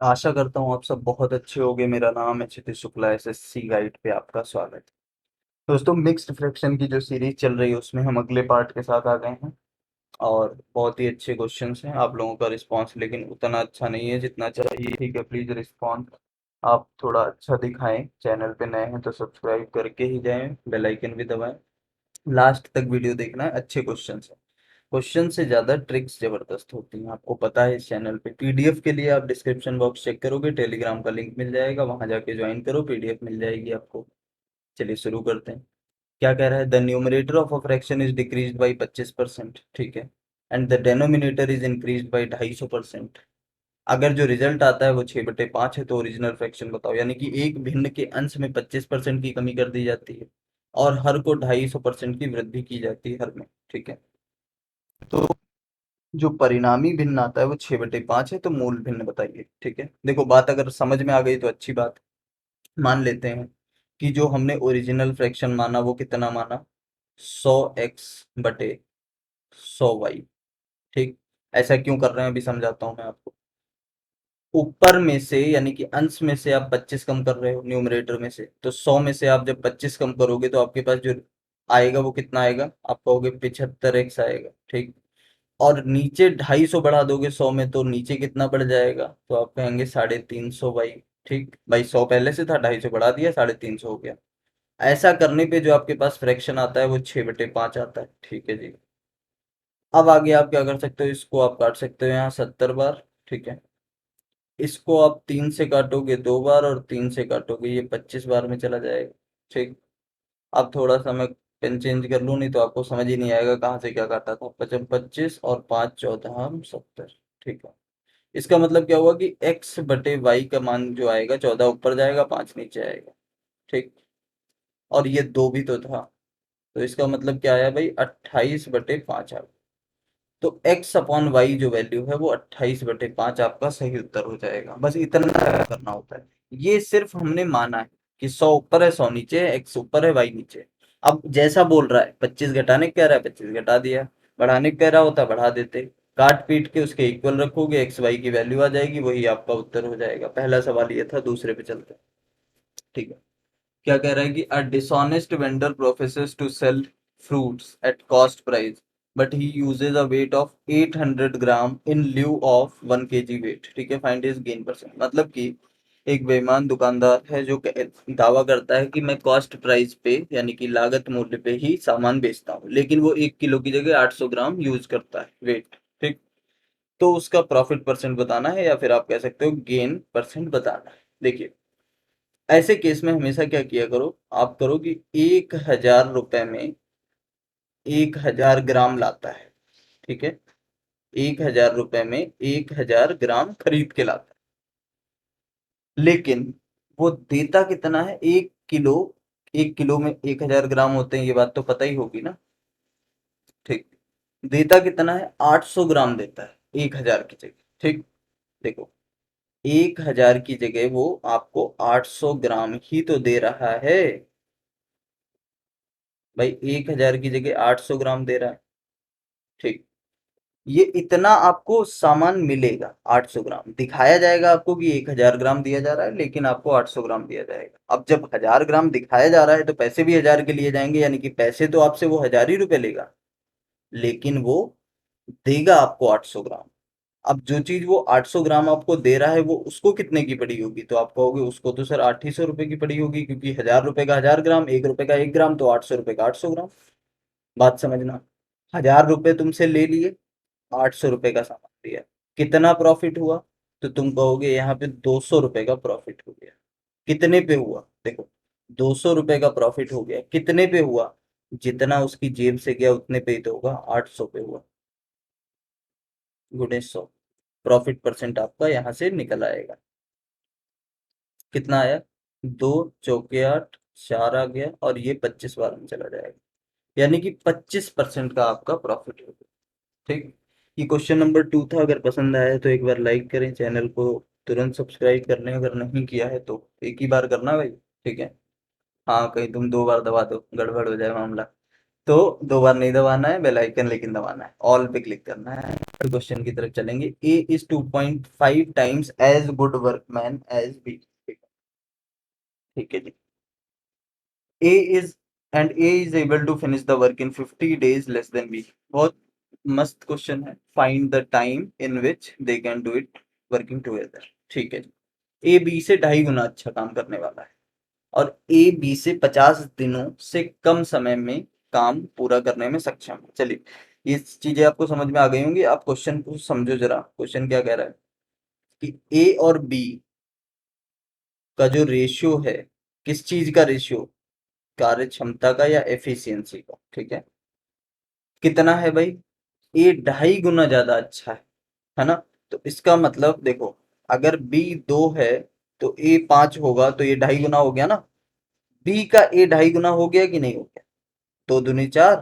आशा करता हूँ आप सब बहुत अच्छे होंगे। मेरा नाम है क्षितिज शुक्ला, एसएससी गाइड पे आपका स्वागत है। दोस्तों, मिक्स्ड फ्रैक्शन की जो सीरीज चल रही है उसमें हम अगले पार्ट के साथ आ गए हैं। और बहुत ही अच्छे क्वेश्चंस हैं। आप लोगों का रिस्पांस लेकिन उतना अच्छा नहीं है जितना चाहिए। ठीक है, प्लीज रिस्पॉन्स आप थोड़ा अच्छा दिखाएं। चैनल पे नए हैं तो सब्सक्राइब करके ही जाएं, बेल आइकन भी दबाएं। लास्ट तक वीडियो देखना है, अच्छे क्वेश्चंस हैं। क्वेश्चन से ज्यादा ट्रिक्स जबरदस्त होती हैं, आपको पता है। इस चैनल पे पीडीएफ के लिए आप डिस्क्रिप्शन बॉक्स चेक करोगे, टेलीग्राम का लिंक मिल जाएगा, वहां जाके ज्वाइन करो, पीडीएफ मिल जाएगी आपको। चलिए शुरू करते हैं। क्या कह रहा है? The numerator of a fraction is decreased by 25%। ठीक है। And the denominator is increased by 250%। अगर जो रिजल्ट आता है वो 6/5 है तो ओरिजिनल फ्रैक्शन बताओ। यानी कि एक भिन्न के अंश में 25% की कमी कर दी जाती है और हर को 250% की वृद्धि की जाती है हर में। ठीक है। तो जो परिणामी भिन्न आता है वो 6/5 है, तो मूल भिन्न बताइए। ठीक है, देखो बात अगर समझ में आ गई तो अच्छी बात। मान लेते हैं कि जो हमने ओरिजिनल फ्रैक्शन माना वो कितना माना? 100x/100y। ठीक। ऐसा क्यों कर रहे हैं अभी समझाता हूँ मैं आपको। ऊपर में से यानी कि अंश में से आप 25 कम कर रहे हो, न्यूमरेटर में से, तो 100 में से आप जब 25 कम करोगे तो आपके पास जो आएगा वो कितना आएगा? आप कहोगे 75x आएगा। ठीक। और नीचे 250 बढ़ा दोगे 100 में तो नीचे कितना बढ़ जाएगा? तो आप कहेंगे 350 बाई। ठीक भाई, 100 पहले से था, 250 बढ़ा दिया, 350 हो गया। ऐसा करने पे जो आपके पास फ्रैक्शन आता है वो 6/5 आता है। ठीक है जी। अब आगे आप क्या कर सकते हो? इसको आप काट सकते हो यहाँ 70 बार। ठीक है। इसको आप 3 से काटोगे 2 बार और 3 से काटोगे ये 25 बार में चला जाएगा। ठीक। अब थोड़ा सा मैं पेन चेंज कर लूँ, नहीं तो आपको समझ ही नहीं आएगा कहाँ से क्या काटा था। 25 और 5 14 70। ठीक है। इसका मतलब क्या हुआ कि x/y का मान जो आएगा 14 ऊपर जाएगा, 5 नीचे आएगा। ठीक। और ये 2 भी तो था, तो इसका मतलब क्या आया भाई? 28/5 आ गया। तो x/y जो वैल्यू है वो 28/5 आपका सही उत्तर हो जाएगा। बस इतना करना होता है। ये सिर्फ हमने माना है कि 100 ऊपर है 100 नीचे है, x ऊपर है y नीचे है। अब जैसा बोल रहा है 25 घटाने को कह रहा है 25 घटा दिया, बढ़ाने को कह रहा होता बढ़ा देते। काट पीट के उसके इक्वल रखोगे, एक्स वाई की वैल्यू आ जाएगी, वही आपका उत्तर हो जाएगा। पहला सवाल ये था, दूसरे पे चलते हैं। ठीक है। क्या कह रहा है कि a dishonest vendor professes to sell fruits at cost price but he uses a weight of 800 gram in lieu of 1 kg weight. ठीक है, फाइंड हिज गेन परसेंट। मतलब कि एक बेईमान दुकानदार है जो दावा करता है कि मैं कॉस्ट प्राइस पे यानी कि लागत मूल्य पे ही सामान बेचता हूँ, लेकिन वो 1 किलो की जगह 800 ग्राम यूज करता है वेट। ठीक। तो उसका प्रॉफिट परसेंट बताना है या फिर आप कह सकते हो गेन परसेंट बताना है। देखिए, ऐसे केस में हमेशा क्या किया करो, आप करो कि 1,000 रुपए में 1,000 ग्राम लाता है। ठीक है। 1,000 रुपए में 1,000 ग्राम खरीद के लाता है, लेकिन वो देता कितना है? 1 किलो। 1 किलो में 1,000 ग्राम होते हैं, ये बात तो पता ही होगी ना। ठीक। देता कितना है? 800 ग्राम देता है 1,000 की जगह। ठीक। देखो, 1,000 की जगह वो आपको 800 ग्राम ही तो दे रहा है भाई। 1,000 की जगह 800 ग्राम दे रहा है। ठीक। ये इतना आपको सामान मिलेगा। 800 ग्राम दिखाया जाएगा आपको कि 1,000 ग्राम दिया जा रहा है, लेकिन आपको 800 ग्राम दिया जाएगा। अब जब 1,000 ग्राम दिखाया जा रहा है तो पैसे भी 1,000 के लिए जाएंगे, यानी कि पैसे तो आपसे वो 1,000 ही रुपए लेगा, लेकिन वो देगा आपको 800 ग्राम। अब जो चीज वो 800 ग्राम आपको दे रहा है वो उसको कितने की पड़ी होगी? तो आप कहोगे उसको तो सर 800 रुपए की पड़ी होगी, क्योंकि 1,000 रुपए का 1,000 ग्राम, 1 रुपए का 1 ग्राम, तो 800 रुपए का 800 ग्राम। बात समझना। 1,000 रुपए तुमसे ले लिए, 800 रुपए का सामान दिया, कितना प्रॉफिट हुआ? तो तुम कहोगे यहाँ पे 200 रुपए का प्रॉफिट हो गया। कितने पे हुआ? देखो, 200 रुपए का प्रॉफिट हो गया, कितने पे हुआ? जितना उसकी जेब से गया उतने पे ही तो होगा, 800 पे हुआ, गुणे 100। प्रॉफिट परसेंट आपका यहाँ से निकल आएगा। कितना आया? 2 चौके 8, 4 आ गया, और ये 25 बार में चला जाएगा, यानी कि 25% का आपका प्रॉफिट होगा। ठीक। ये क्वेश्चन नंबर 2 था। अगर पसंद आया है तो एक बार लाइक करें, चैनल को तुरंत सब्सक्राइब कर लें अगर नहीं किया है तो। एक ही बार करना भाई। ठीक है। हाँ, कहीं तुम 2 बार दबा दो, गड़बड़ हो जाए मामला। तो दो बार नहीं दबाना है बेल आइकन, लेकिन दबाना है, ऑल पे क्लिक करना है। फिर क्वेश्चन की तरफ चलेंगे। A is 2.5 times as good workman as B. ठीक है जी। A is and A is able to finish the work in 50 days less than B. बहुत मस्त क्वेश्चन है। Find the time in which they can do it working together. ठीक है जी। A B से 2.5 गुना अच्छा काम करने वाला है, और ए बी से 50 दिनों से कम समय में काम पूरा करने में सक्षम है। चलिए, ये चीजें आपको समझ में आ गई होंगी। आप क्वेश्चन को समझो जरा। क्वेश्चन क्या कह रहा है कि ए और बी का जो रेशियो है, किस चीज का रेशियो, कार्य क्षमता का या एफिशिएंसी का। ठीक है, कितना है भाई, ए 2.5 गुना ज्यादा अच्छा है ना। तो इसका मतलब देखो, अगर बी 2 है तो ए 5 होगा, तो ये 2.5 गुना हो गया ना। बी का ए 2.5 गुना हो गया कि नहीं हो गया, 2 दूनी 4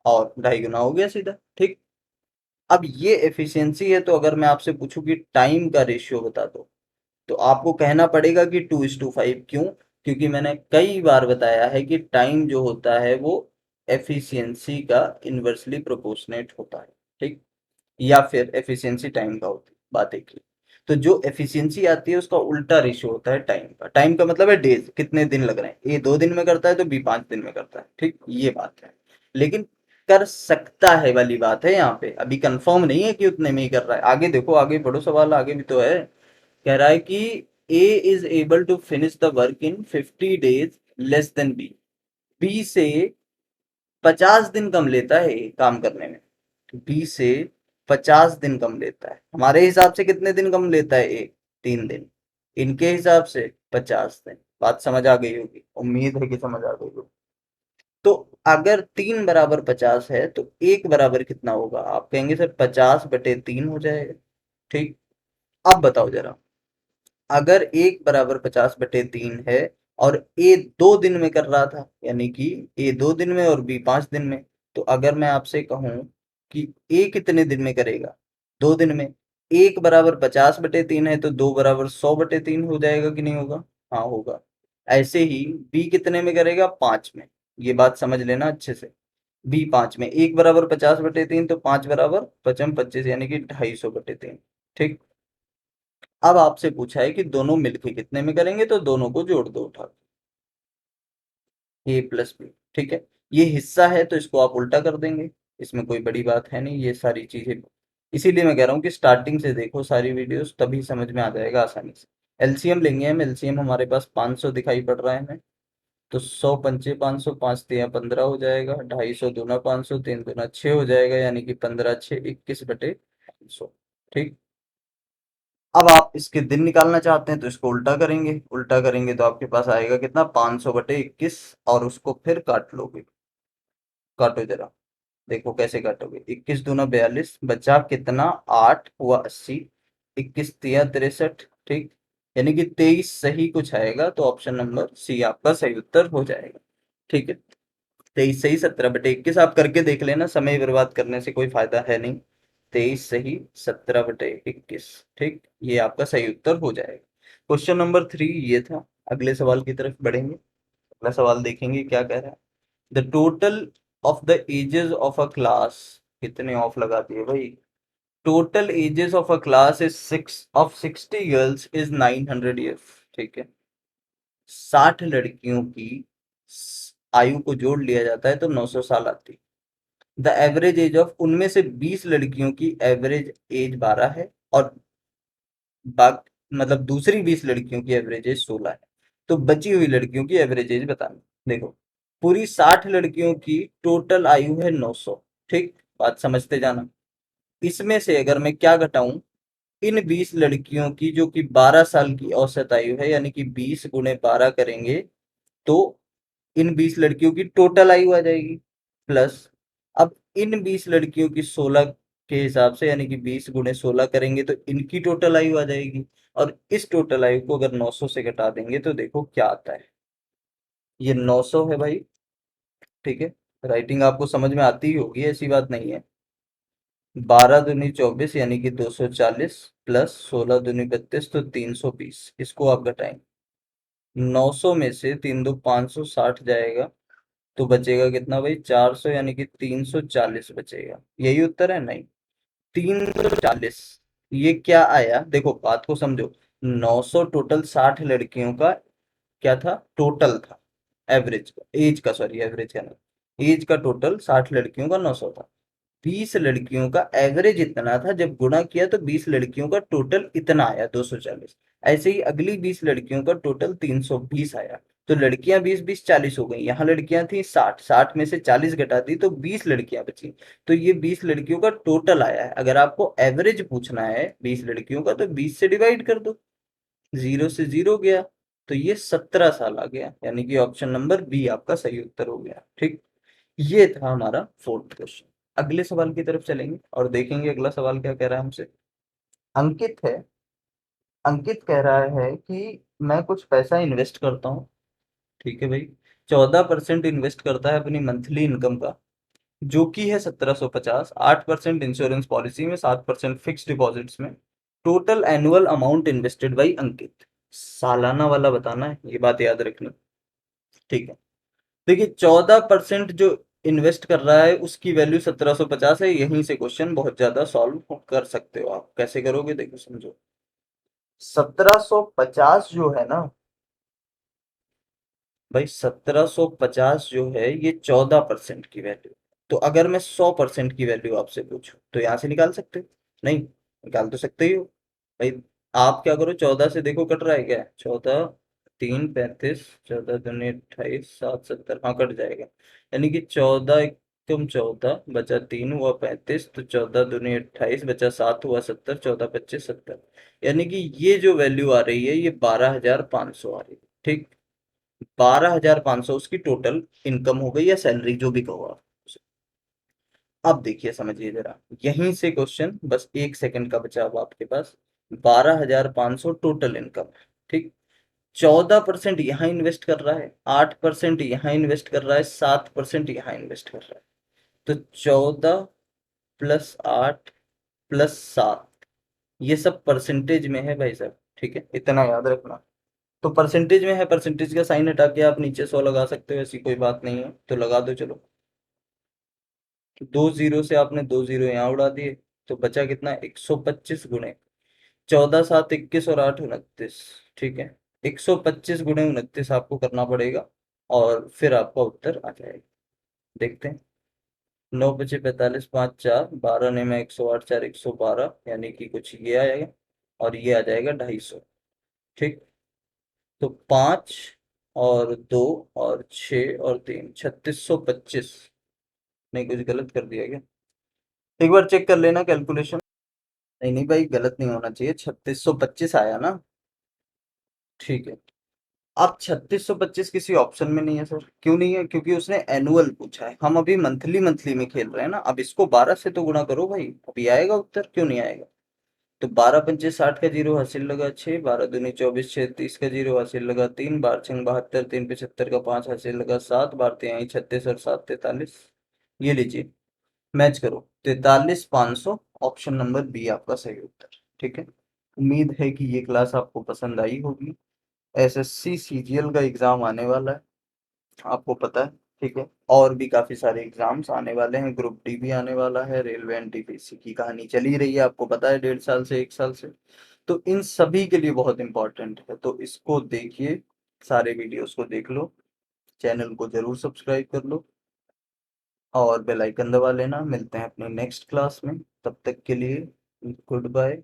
और 2.5 गुना हो गया सीधा। ठीक। अब ये एफिशिएंसी है, तो अगर मैं आपसे पूछूं कि टाइम का रेशियो बता दो, तो आपको कहना पड़ेगा कि 2:5। क्यों? क्योंकि मैंने कई बार बताया है कि टाइम जो होता है वो एफिशिएंसी का इन्वर्सली प्रोपोर्शनेट होता है। ठीक। या फिर एफिशिएंसी टाइम का होती है, बात एक ही। तो जो एफिशिएंसी आती है उसका उल्टा रेशियो होता है टाइम का। टाइम का मतलब है डेज, कितने दिन लग रहे हैं। ए 2 दिन में करता है तो बी 5 दिन में करता है। ठीक, ये बात है। लेकिन कर सकता है वाली बात है यहाँ पे, अभी कंफर्म नहीं है कि उतने में ही कर रहा है। आगे देखो, आगे बढ़ो, सवाल आगे भी तो है। कह रहा है कि A is able to finish the work in 50 days less than B. B से 50 दिन कम लेता है ए काम करने में। बी से 50 दिन कम लेता है। हमारे हिसाब से कितने दिन कम लेता है ए? 3 दिन। इनके हिसाब से 50 दिन। बात समझ आ गई होगी, उम्मीद है कि समझ आ गई होगी। तो अगर 3 बराबर 50 है तो एक बराबर कितना होगा? आप कहेंगे सर 50/3 हो जाएगा। ठीक। अब बताओ जरा, अगर एक बराबर 50/3 है और ए 2 दिन में कर रहा था, यानी कि ए 2 दिन में और बी 5 दिन में, तो अगर मैं आपसे कहूं कि ए कितने दिन में करेगा? 2 दिन में। एक बराबर 50/3 है तो 2 बराबर 100/3 हो जाएगा कि नहीं होगा? हाँ होगा। ऐसे ही बी कितने में करेगा? 5 में। ये बात समझ लेना अच्छे से। बी 5 में, एक बराबर 50/3 तो 5 बराबर 5×5 यानी कि 250/3। ठीक। अब आपसे पूछा है कि दोनों मिलके कितने में करेंगे, तो दोनों को जोड़ दो उठा ए प्लस बी। ठीक है, ये हिस्सा है तो इसको आप उल्टा कर देंगे। इसमें कोई बड़ी बात है नहीं, ये सारी चीजें। इसीलिए मैं कह रहा हूँ कि स्टार्टिंग से देखो सारी वीडियोस, तभी समझ में आ जाएगा आसानी से। एलसीएम लेंगे हम। एलसीएम हमारे पास 500 दिखाई पड़ रहा है हमें। तो 100 पंचे 500, 5×3 = 15 हो जाएगा। 250 दूना 500, 3 दूना 6 हो जाएगा, यानी कि 15×6 = 21/500। ठीक। अब आप इसके दिन निकालना चाहते हैं तो इसको उल्टा करेंगे। उल्टा करेंगे तो आपके पास आएगा कितना? 500/21। और उसको फिर काट लोगे। काटो जरा, देखो कैसे काटोगे। 21 दूना 42, बचा कितना? 8 हुआ 80, 21 तिया 63। ठीक, यानी कि 23 सही कुछ आएगा, तो ऑप्शन नंबर सी आपका सही उत्तर हो जाएगा। ठीक है, 23 सही, 17/21 आप करके देख लेना, समय बर्बाद करने से कोई फायदा है नहीं। 23 सही, 17/21। ठीक, ये आपका सही उत्तर हो जाएगा। क्वेश्चन नंबर 3 ये था। अगले सवाल की तरफ बढ़ेंगे। अगला सवाल देखेंगे क्या कह रहा है। The total of the ages of a class, कितने ऑफ लगा दिए भाई। Total ages of a class is 60 girls is 900 years. ठीक है, 60 लड़कियों की आयु को जोड़ लिया जाता है तो 900 साल आती है। द एवरेज एज ऑफ, उनमें से 20 लड़कियों की एवरेज एज 12 है, और मतलब दूसरी 20 लड़कियों की एवरेज एज 16 है। तो बची हुई लड़कियों की एवरेज एज बताना। देखो, पूरी 60 लड़कियों की टोटल आयु है 900। ठीक, बात समझते जाना। इसमें से अगर मैं क्या घटाऊं, इन 20 लड़कियों की जो कि 12 साल की औसत आयु है, यानी कि 20 × 12 करेंगे तो इन 20 लड़कियों की टोटल आयु आ जाएगी। प्लस, अब इन 20 लड़कियों की 16 के हिसाब से, यानी कि 20 × 16 करेंगे तो इनकी टोटल आयु आ जाएगी। और इस टोटल आयु को अगर 900 से घटा देंगे तो देखो क्या आता है। ये 900 है भाई। ठीक है, राइटिंग आपको समझ में आती ही होगी, ऐसी बात नहीं है। 12 दूनी 24 यानी कि 240, प्लस 16 दूनी 32 तो 320। इसको आप घटाएंगे। 900 में से 3×2 = 560 जाएगा, तो बचेगा कितना भाई, 400 यानी कि 340 बचेगा। यही उत्तर है? नहीं, 340। ये क्या आया, देखो बात को समझो। 900 टोटल 60 लड़कियों का क्या था, टोटल था। एवरेज का, एज का, सॉरी एवरेज का नहीं, एज का टोटल 60 लड़कियों का 900 था। 20 लड़कियों का एवरेज इतना था, जब गुणा किया तो 20 लड़कियों का टोटल इतना आया 240। ऐसे ही अगली 20 लड़कियों का टोटल 320 आया। तो लड़कियां 20 20 40 हो गई। यहाँ लड़कियां थी 60, 60 में से 40 घटा दी तो 20 लड़कियां बची। तो ये 20 लड़कियों का टोटल आया है। अगर आपको एवरेज पूछना है 20 लड़कियों का, तो 20 से डिवाइड कर दो, जीरो से जीरो गया, तो ये 17 साल आ गया, यानी कि ऑप्शन नंबर बी आपका सही उत्तर हो गया। ठीक, ये था हमारा फोर्थ क्वेश्चन। अगले सवाल की तरफ चलेंगे और देखेंगे अगला सवाल क्या कह रहा है हमसे। अंकित है, अंकित कह रहा है कि मैं कुछ पैसा इन्वेस्ट करता हूँ। ठीक है भाई, 14% इन्वेस्ट करता है अपनी मंथली इनकम का, जो कि है 1750, 8% इंश्योरेंस पॉलिसी में, 7% फिक्स डिपॉजिट्स में। Total annual amount invested by Ankit, सालाना वाला बताना है, ये बात याद रखनी। ठीक है, देखिए 14% जो इन्वेस्ट कर रहा है उसकी वैल्यू 1750 है। यहीं से क्वेश्चन बहुत ज्यादा सॉल्व कर सकते हो आप। कैसे करोगे, देखो समझो। 1750 जो है ना भाई, 1750 जो है ये 14% की वैल्यू। तो अगर मैं 100% की वैल्यू आपसे पूछूं तो यहाँ से निकाल सकते हो? नहीं, निकाल तो सकते ही हो भाई। आप क्या करो, 14 से देखो कट रहा है क्या, 14 3 35, 14 दूनी 28, 7 70, हाँ कट जाएगा। यानी कि 14 तुम 14 बचा 3 हुआ 35, तो 14 दूनी 28 बचा 7 हुआ 70, 14 25 70। यानी कि ये जो वैल्यू आ रही है ये 12,500 आ रही है। ठीक, 12,500 उसकी टोटल इनकम हो गई, या सैलरी जो भी कहो आप उसे। अब देखिए समझिए जरा, यहीं से क्वेश्चन बस 1 सेकंड का बचा अब आपके पास। 12,500 टोटल इनकम है। ठीक, 14% यहाँ इन्वेस्ट कर रहा है, 8% यहाँ इन्वेस्ट कर रहा है, 7% यहाँ इन्वेस्ट कर रहा है। तो 14 प्लस 8 प्लस 7, ये सब परसेंटेज में है भाई साहब। ठीक है, इतना याद रखना। तो परसेंटेज में है, परसेंटेज का साइन हटा के आप नीचे 100 लगा सकते हो, ऐसी कोई बात नहीं है, तो लगा दो चलो। तो 2 जीरो से आपने 2 जीरो यहाँ उड़ा दिए, तो बचा कितना, 125 गुणे 14 7 21 और 8 29। ठीक है, 125 गुणे 29 आपको करना पड़ेगा, और फिर आपका उत्तर आ जाएगा। देखते हैं। 9 बचे 45, 5 4 12 ने में 108, 4 112, यानी कि कुछ ये आएगा, और ये आ जाएगा 250। ठीक, तो 5 और 2 और 6 और 3, 3625। नहीं, कुछ गलत कर दिया क्या? एक बार चेक कर लेना कैलकुलेशन। नहीं नहीं भाई, गलत नहीं होना चाहिए, 3625 आया ना। ठीक है, अब 3625 किसी ऑप्शन में नहीं है सर। क्यों नहीं है? क्योंकि उसने एनुअल पूछा है, हम अभी मंथली मंथली में खेल रहे हैं ना। अब इसको 12 से तो गुणा करो भाई, अभी आएगा उत्तर, क्यों नहीं आएगा। तो 12 पंचे 60 का जीरो हासिल लगा 6, 12 दूनी 24, 6 30 का जीरो हासिल लगा 3, 12 6 72, 3 75 का 5 हासिल लगा 7, 12 3 36 और 7 43। ये लीजिए, मैच करो, 43,500, ऑप्शन नंबर बी आपका सही उत्तर। ठीक है, उम्मीद है कि ये क्लास आपको पसंद आई होगी। एसएससी सीजीएल का एग्जाम आने वाला है, आपको पता है। ठीक है, और भी काफी सारे एग्जाम्स आने वाले हैं, ग्रुप डी भी आने वाला है, रेलवे एनटीपीसी की कहानी चली ही रही है, आपको पता है, 1.5 साल से 1 साल से। तो इन सभी के लिए बहुत इंपॉर्टेंट है, तो इसको देखिए, सारे वीडियोस को देख लो, चैनल को जरूर सब्सक्राइब कर लो, और बेल आइकन दबा लेना। मिलते हैं अपने नेक्स्ट क्लास में, तब तक के लिए गुड बाय।